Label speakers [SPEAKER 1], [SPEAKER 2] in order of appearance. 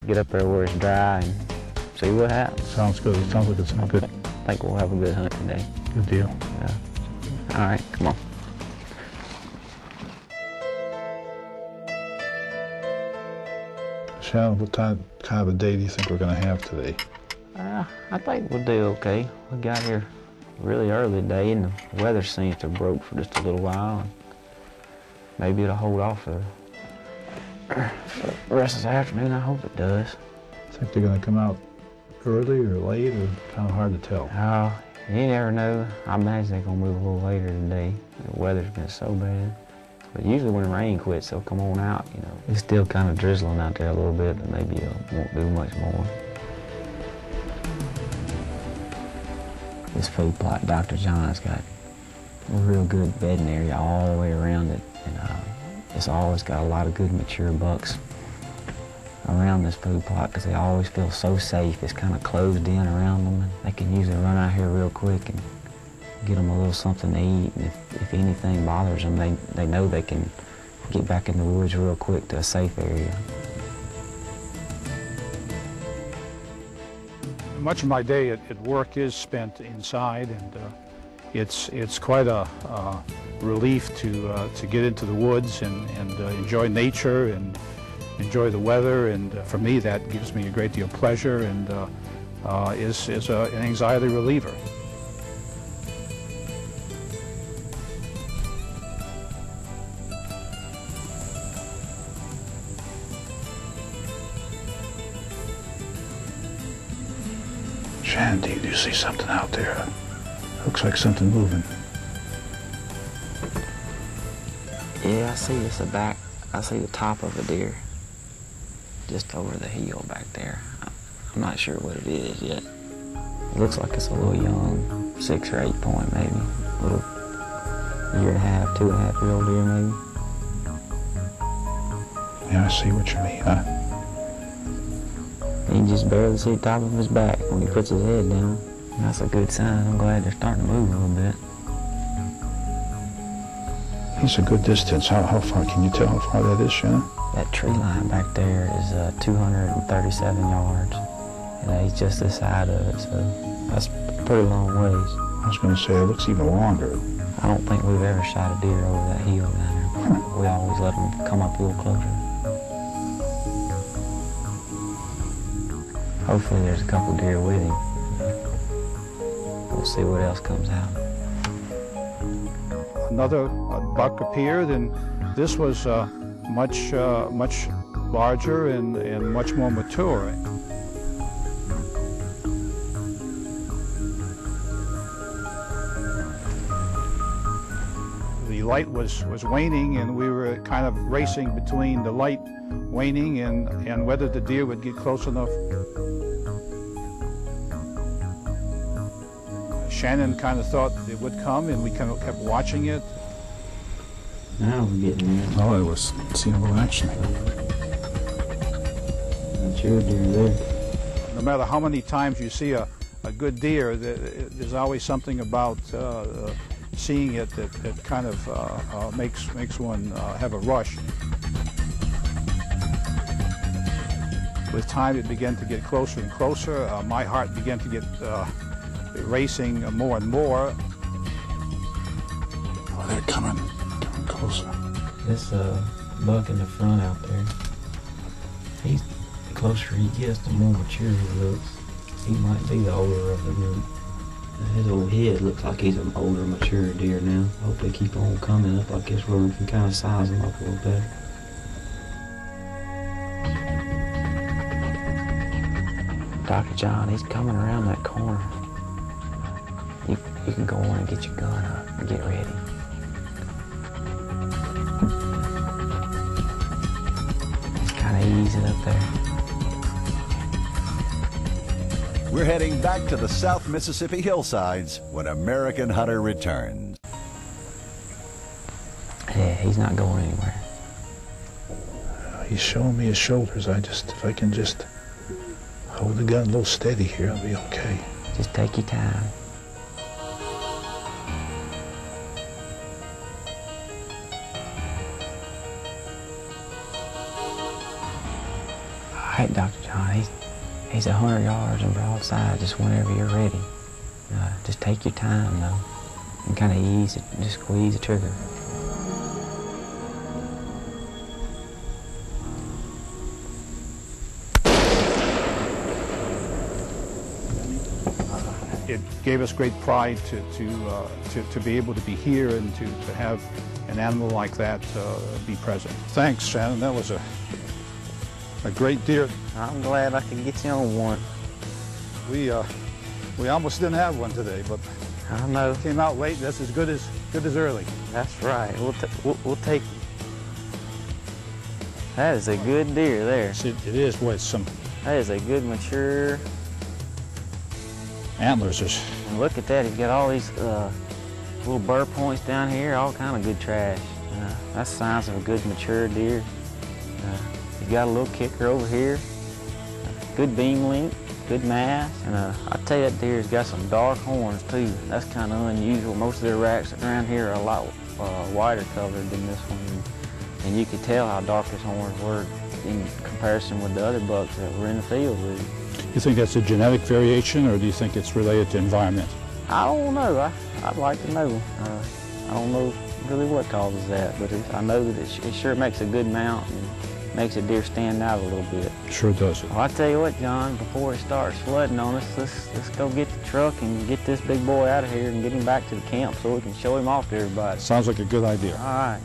[SPEAKER 1] Get up there where it's dry and see what happens.
[SPEAKER 2] Sounds good. Sounds like it's good.
[SPEAKER 1] I think we'll have a good hunt today.
[SPEAKER 2] Good deal.
[SPEAKER 1] Yeah. All right, come on.
[SPEAKER 2] Shannon, what kind of a day do you think we're going to have today?
[SPEAKER 1] I think we'll do okay. We got here really early today, and the weather seems to have broke for just a little while. And maybe it'll hold off for the rest of the afternoon. I hope it does.
[SPEAKER 2] Think they're going to come out early or late, or kind of hard to tell?
[SPEAKER 1] You never know. I imagine they're going to move a little later today. The weather's been so bad. But usually when the rain quits, they'll come on out, you know. It's still kind of drizzling out there a little bit, but maybe it won't do much more. This food plot, Dr. John's got a real good bedding area all the way around it. And it's always got a lot of good mature bucks around this food plot because they always feel so safe. It's kind of closed in around them, and they can usually run out here real quick and get them a little something to eat. And if anything bothers them, they know they can get back in the woods real quick to a safe area.
[SPEAKER 3] Much of my day at work is spent inside, and it's quite a relief to get into the woods and enjoy nature and enjoy the weather. And for me, that gives me a great deal of pleasure and is an anxiety reliever.
[SPEAKER 2] Shannon, do you see something out there? Looks like something moving.
[SPEAKER 1] Yeah, I see it's a back. I see the top of a deer just over the hill back there. I'm not sure what it is yet. It looks like it's a little young, 6 or 8 point maybe. A little 1.5, 2.5-year-old deer maybe.
[SPEAKER 2] Yeah, I see what you mean, huh?
[SPEAKER 1] You can just barely see the top of his back when he puts his head down. That's a good sign. I'm glad they're starting to move a little bit.
[SPEAKER 2] He's a good distance. How far? Can you tell how far that is, Shannon?
[SPEAKER 1] That tree line back there is 237 yards. And he's just this side of it, so that's a pretty long ways.
[SPEAKER 2] I was going to say, it looks even longer.
[SPEAKER 1] I don't think we've ever shot a deer over that hill down there. We always let them come up a little closer. Hopefully there's a couple deer with him. We'll see what else comes out.
[SPEAKER 3] Another buck appeared, and this was much larger and much more mature. The light was waning, and we were kind of racing between the light waning and whether the deer would get close enough. Shannon kind of thought it would come, and we kind of kept watching it.
[SPEAKER 1] Now we're getting there.
[SPEAKER 2] Oh, I was seeing a little action.
[SPEAKER 1] Mature deer there.
[SPEAKER 3] No matter how many times you see a good deer, there's always something about seeing it that kind of makes one have a rush. With time, it began to get closer and closer. My heart began to get racing more and more.
[SPEAKER 2] Oh, they're coming closer.
[SPEAKER 1] This buck in the front out there, the closer he gets, the more mature he looks. He might be the older of the group. His old head looks like he's an older, mature deer now. I hope they keep on coming up like this where we can kind of size them up a little better. Dr. John, he's coming around that corner. You can go on and get your gun up and get ready. Just kind of ease it up there.
[SPEAKER 4] We're heading back to the South Mississippi hillsides when American Hunter returns.
[SPEAKER 1] Yeah, he's not going anywhere.
[SPEAKER 2] He's showing me his shoulders. If I can just hold the gun a little steady here, I'll be okay.
[SPEAKER 1] Just take your time. All right, Dr. John. He's 100 yards and broadside just whenever you're ready. Just take your time though, and kind of ease it, just squeeze the trigger.
[SPEAKER 3] It gave us great pride to be able to be here and to have an animal like that be present. Thanks, Shannon. That was a great deer.
[SPEAKER 1] I'm glad I could get you on one.
[SPEAKER 3] We almost didn't have one today, but
[SPEAKER 1] I know.
[SPEAKER 3] Came out late. That's as good as early.
[SPEAKER 1] That's right. We'll take. That is a good deer there.
[SPEAKER 3] It is. Boy, it's some.
[SPEAKER 1] That is a good mature.
[SPEAKER 3] Antlers is.
[SPEAKER 1] And look at that. He's got all these little burr points down here. All kind of good trash. That's signs of a good mature deer. He's got a little kicker over here. Good beam length. Good mass, and I tell you, that deer's got some dark horns too. That's kind of unusual. Most of their racks around here are a lot wider colored than this one, and you could tell how dark his horns were in comparison with the other bucks that were in the field with him.
[SPEAKER 3] You think that's a genetic variation, or do you think it's related to environment?
[SPEAKER 1] I don't know. I'd like to know. I don't know really what causes that, but I know that it sure makes a good mount and makes a deer stand out a little bit.
[SPEAKER 3] Sure does.
[SPEAKER 1] Well, I tell you what, John, before it starts flooding on us, let's go get the truck and get this big boy out of here and get him back to the camp so we can show him off to everybody.
[SPEAKER 3] Sounds like a good idea.
[SPEAKER 1] All right.